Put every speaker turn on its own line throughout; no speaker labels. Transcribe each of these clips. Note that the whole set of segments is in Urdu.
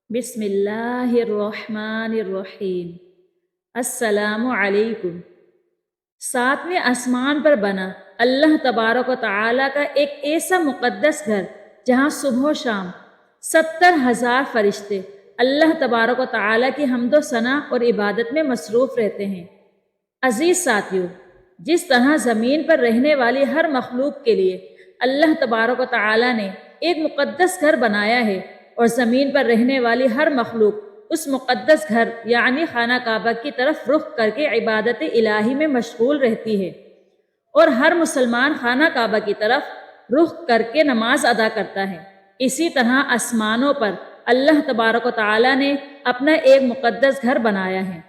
بسم اللہ الرحمن الرحیم۔ السلام علیکم۔ ساتویں آسمان پر بنا اللہ تبارک و تعالیٰ کا ایک ایسا مقدس گھر جہاں صبح و شام 70,000 فرشتے اللہ تبارک و تعالیٰ کی حمد و ثنا اور عبادت میں مصروف رہتے ہیں۔ عزیز ساتھیو، جس طرح زمین پر رہنے والی ہر مخلوق کے لیے اللہ تبارک و تعالیٰ نے ایک مقدس گھر بنایا ہے اور زمین پر رہنے والی ہر مخلوق اس مقدس گھر یعنی خانہ کعبہ کی طرف رخ کر کے عبادت الہی میں مشغول رہتی ہے، اور ہر مسلمان خانہ کعبہ کی طرف رخ کر کے نماز ادا کرتا ہے، اسی طرح آسمانوں پر اللہ تبارک و تعالیٰ نے اپنا ایک مقدس گھر بنایا ہے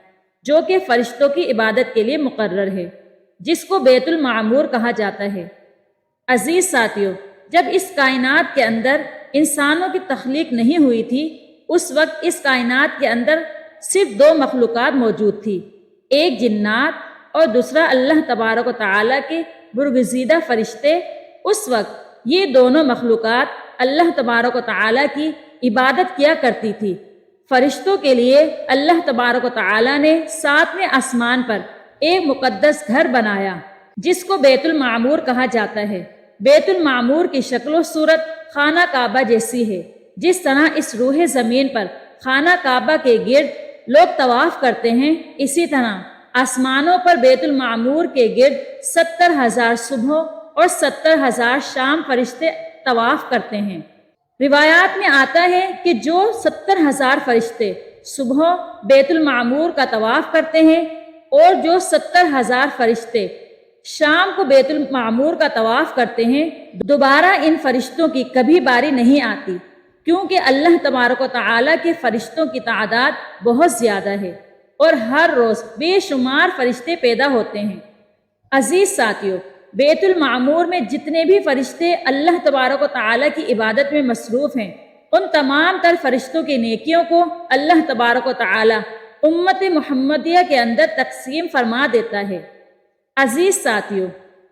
جو کہ فرشتوں کی عبادت کے لیے مقرر ہے، جس کو بیت المعمور کہا جاتا ہے۔ عزیز ساتھیو، جب اس کائنات کے اندر انسانوں کی تخلیق نہیں ہوئی تھی، اس وقت اس کائنات کے اندر صرف دو مخلوقات موجود تھی، ایک جنات اور دوسرا اللہ تبارک و تعالیٰ کے برگزیدہ فرشتے۔ اس وقت یہ دونوں مخلوقات اللہ تبارک و تعالیٰ کی عبادت کیا کرتی تھی۔ فرشتوں کے لیے اللہ تبارک و تعالیٰ نے ساتویں آسمان پر ایک مقدس گھر بنایا جس کو بیت المعمور کہا جاتا ہے۔ بیت المعمور کی شکل و صورت خانہ کعبہ جیسی ہے۔ جس طرح اس روح زمین پر خانہ کعبہ کے گرد لوگ طواف کرتے ہیں، اسی طرح آسمانوں پر بیت المعمور کے گرد 70,000 صبح اور 70,000 شام فرشتے طواف کرتے ہیں۔ روایات میں آتا ہے کہ جو 70,000 فرشتے صبح بیت المعمور کا طواف کرتے ہیں اور جو 70,000 فرشتے شام کو بیت المعمور کا طواف کرتے ہیں، دوبارہ ان فرشتوں کی کبھی باری نہیں آتی، کیونکہ اللہ تبارک و تعالیٰ کے فرشتوں کی تعداد بہت زیادہ ہے اور ہر روز بے شمار فرشتے پیدا ہوتے ہیں۔ عزیز ساتھیو، بیت المعمور میں جتنے بھی فرشتے اللہ تبارک و تعالیٰ کی عبادت میں مصروف ہیں، ان تمام تر فرشتوں کی نیکیوں کو اللہ تبارک و تعالیٰ امت محمدیہ کے اندر تقسیم فرما دیتا ہے۔ عزیز ساتھیو،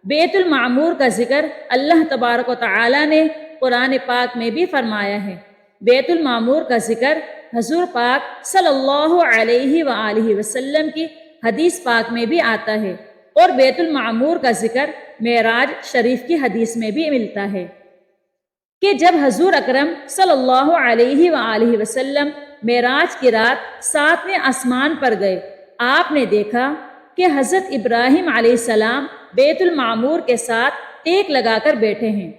بیت المعمور کا ذکر اللہ تبارک و تعالیٰ نے قرآن پاک میں بھی فرمایا ہے۔ بیت المعمور کا ذکر حضور پاک صلی اللہ علیہ وآلہ وسلم کی حدیث پاک میں بھی آتا ہے، اور بیت المعمور کا ذکر معراج شریف کی حدیث میں بھی ملتا ہے کہ جب حضور اکرم صلی اللہ علیہ وآلہ وسلم معراج کی رات ساتویں آسمان پر گئے، آپ نے دیکھا کہ حضرت ابراہیم علیہ السلام بیت المعمور کے ساتھ ٹیک لگا کر بیٹھے ہیں۔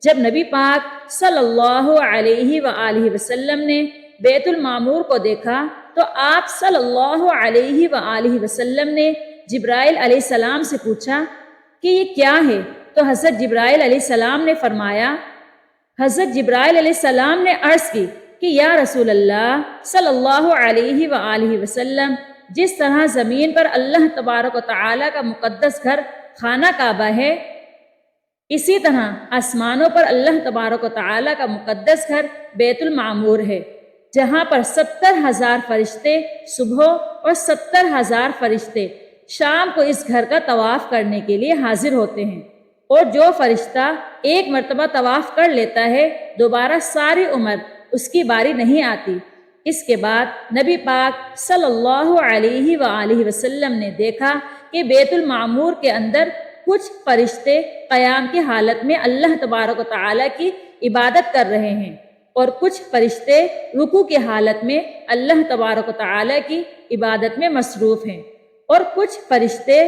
جب نبی پاک صلی اللہ علیہ وآلہ وسلم نے بیت المعمور کو دیکھا تو آپ صلی اللہ علیہ وآلہ وسلم نے جبرائیل علیہ السلام سے پوچھا کہ یہ کیا ہے؟ تو حضرت جبرائیل علیہ السلام نے فرمایا، حضرت جبرائیل علیہ السلام نے عرض کی کہ یا رسول اللہ صلی اللہ علیہ وآلہ وسلم، جس طرح زمین پر اللہ تبارک و تعالیٰ کا مقدس گھر خانہ کعبہ ہے، اسی طرح آسمانوں پر اللہ تبارک و تعالیٰ کا مقدس گھر بیت المعمور ہے، جہاں پر 70,000 فرشتے صبح اور 70,000 فرشتے شام کو اس گھر کا طواف کرنے کے لیے حاضر ہوتے ہیں، اور جو فرشتہ ایک مرتبہ طواف کر لیتا ہے دوبارہ ساری عمر اس کی باری نہیں آتی۔ اس کے بعد نبی پاک صلی اللہ علیہ وآلہ وسلم نے دیکھا کہ بیت المعمور کے اندر کچھ فرشتے قیام کی حالت میں اللہ تبارک و تعالیٰ کی عبادت کر رہے ہیں، اور کچھ فرشتے رکوع کی حالت میں اللہ تبارک و تعالیٰ کی عبادت میں مصروف ہیں، اور کچھ فرشتے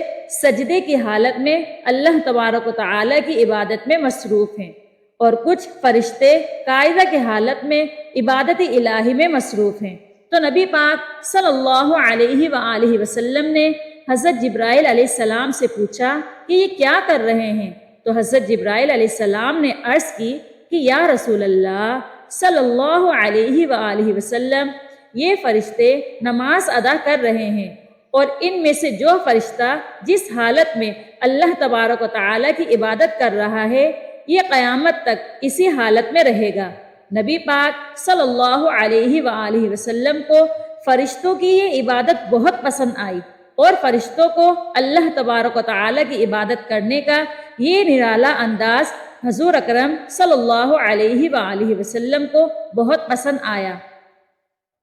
سجدے کی حالت میں اللہ تبارک و تعالیٰ کی عبادت میں مصروف ہیں، اور کچھ فرشتے قاعدہ کی حالت میں عبادت الہی میں مصروف ہیں۔ تو نبی پاک صلی اللہ علیہ وآلہ وسلم نے حضرت جبرائیل علیہ السلام سے پوچھا کہ یہ کیا کر رہے ہیں؟ تو حضرت جبرائیل علیہ السلام نے عرض کی کہ یا رسول اللہ صلی اللہ علیہ وآلہ وسلم، یہ فرشتے نماز ادا کر رہے ہیں، اور ان میں سے جو فرشتہ جس حالت میں اللہ تبارک و تعالیٰ کی عبادت کر رہا ہے، یہ قیامت تک اسی حالت میں رہے گا۔ نبی پاک صلی اللہ علیہ وآلہ وسلم کو فرشتوں کی یہ عبادت بہت پسند آئی، اور فرشتوں کو اللہ تبارک و تعالیٰ کی عبادت کرنے کا یہ نرالا انداز حضور اکرم صلی اللہ علیہ وآلہ وسلم کو بہت پسند آیا۔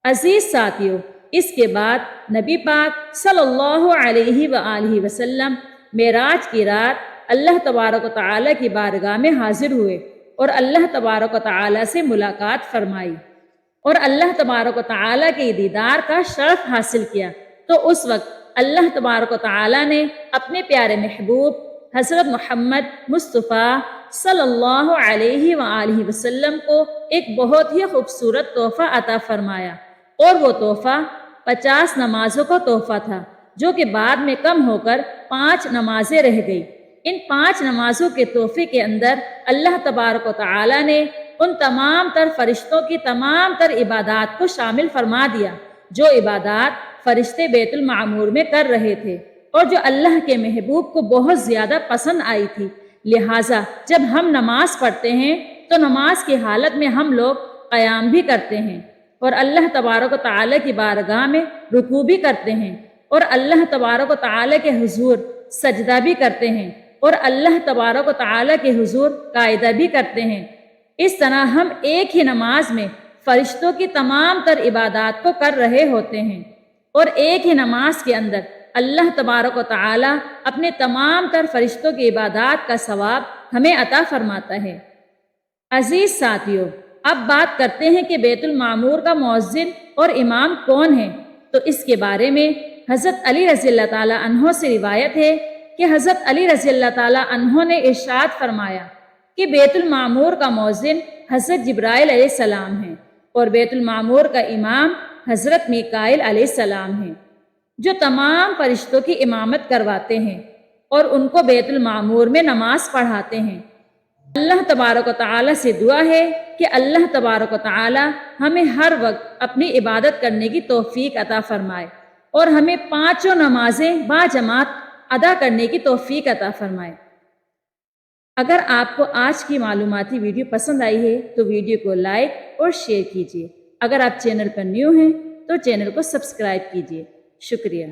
عزیز ساتھیوں، اس کے بعد نبی پاک صلی اللہ علیہ وآلہ وسلم معراج کی رات اللہ تبارک و تعالیٰ کی بارگاہ میں حاضر ہوئے اور اللہ تبارک و تعالیٰ سے ملاقات فرمائی اور اللہ تبارک و تعالیٰ کے دیدار کا شرف حاصل کیا۔ تو اس وقت اللہ تبارک و تعالیٰ نے اپنے پیارے محبوب حضرت محمد مصطفیٰ صلی اللہ علیہ وآلہ وسلم کو ایک بہت ہی خوبصورت تحفہ عطا فرمایا، اور وہ تحفہ 50 نمازوں کا تحفہ تھا، جو کہ بعد میں کم ہو کر 5 نمازیں رہ گئی۔ ان 5 نمازوں کے تحفے کے اندر اللہ تبارک و تعالیٰ نے ان تمام تر فرشتوں کی تمام تر عبادات کو شامل فرما دیا، جو عبادات فرشتے بیت المعمور میں کر رہے تھے اور جو اللہ کے محبوب کو بہت زیادہ پسند آئی تھی۔ لہٰذا جب ہم نماز پڑھتے ہیں تو نماز کی حالت میں ہم لوگ قیام بھی کرتے ہیں اور اللہ تبارک و تعالیٰ کی بارگاہ میں رکوع بھی کرتے ہیں اور اللہ تبارک و تعالیٰ کے حضور سجدہ بھی کرتے ہیں اور اللہ تبارک و تعالیٰ کے حضور قاعدہ بھی کرتے ہیں۔ اس طرح ہم ایک ہی نماز میں فرشتوں کی تمام تر عبادات کو کر رہے ہوتے ہیں، اور ایک ہی نماز کے اندر اللہ تبارک و تعالیٰ اپنے تمام تر فرشتوں کی عبادات کا ثواب ہمیں عطا فرماتا ہے۔ عزیز ساتھیوں، اب بات کرتے ہیں کہ بیت المعمور کا مؤذن اور امام کون ہے۔ تو اس کے بارے میں حضرت علی رضی اللہ تعالیٰ عنہ سے روایت ہے کہ حضرت علی رضی اللہ تعالیٰ عنہ نے ارشاد فرمایا کہ بیت المعمور کا مؤذن حضرت جبرائیل علیہ السلام ہیں اور بیت المعمور کا امام حضرت میکائیل علیہ السلام ہیں، جو تمام فرشتوں کی امامت کرواتے ہیں اور ان کو بیت المعمور میں نماز پڑھاتے ہیں۔ اللہ تبارک و تعالیٰ سے دعا ہے کہ اللہ تبارک و تعالیٰ ہمیں ہر وقت اپنی عبادت کرنے کی توفیق عطا فرمائے اور ہمیں 5 نمازیں با جماعت ادا کرنے کی توفیق عطا فرمائے۔ اگر آپ کو آج کی معلوماتی ویڈیو پسند آئی ہے تو ویڈیو کو لائک اور شیئر کیجیے۔ اگر آپ چینل پر نیو ہیں تو چینل کو سبسکرائب کیجیے۔ شکریہ۔